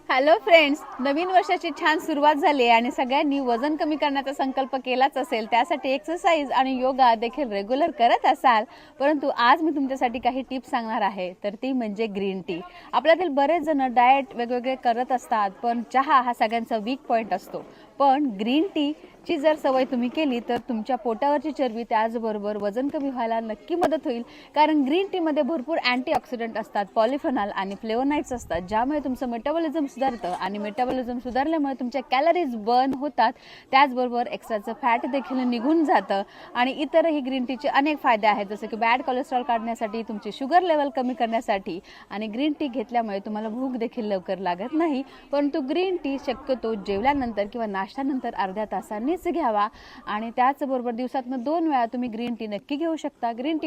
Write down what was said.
Hello friends, नवीन वर्षाची छान सुरुवात झाली आहे आणि सगळ्यांनी वजन कमी करण्याचा संकल्प केलाच असेल. त्यासाठी एक्सरसाइज आणि योगा देखील रेग्युलर करत असाल. परंतु आज मी तुमच्यासाठी काही टिप्स सांगणार आहे, तर ती म्हणजे ग्रीन टी. आपल्यातील बरेच जण डाएट वेगवेगळे करत असतात, पण चहा हा सगळ्यांचा वीक पॉइंट असतो. पण ग्रीन टी ची जर सवय तुम्ही केली तर तुमच्या पोटावरची चरबी त्याचबरोबर वजन कमी व्हायला नक्की मदत होईल. कारण ग्रीन टी मध्ये भरपूर अँटीऑक्सिडंट असतात, पॉलिफेनॉल आणि फ्लेवोनाइड्स असतात, ज्यामुळे तुमचं मेटाबॉलिझम सुधारतं आणि मेटाबॉलिझम सुधारल्यामुळे तुमच्या कॅलरीज बर्न होतात. त्याचबरोबर एक्स्ट्राचं फॅट देखील निघून जातं आणि इतरही ग्रीन टीचे अनेक फायदे आहेत, जसे की बॅड कोलेस्ट्रॉल काढण्यासाठी, तुमची शुगर लेवल कमी करण्यासाठी. आणि ग्रीन टी घेतल्यामुळे तुम्हाला भूक देखील लवकर लागत नाही. परंतु ग्रीन टी शक्यतो जेवल्यानंतर किंवा नाश्त्यानंतर अर्ध्या तासांनीच घ्यावा आणि त्याचबरोबर दिवसातून 2 वेळा तुम्ही ग्रीन टी नक्की घेऊ शकता. Green tea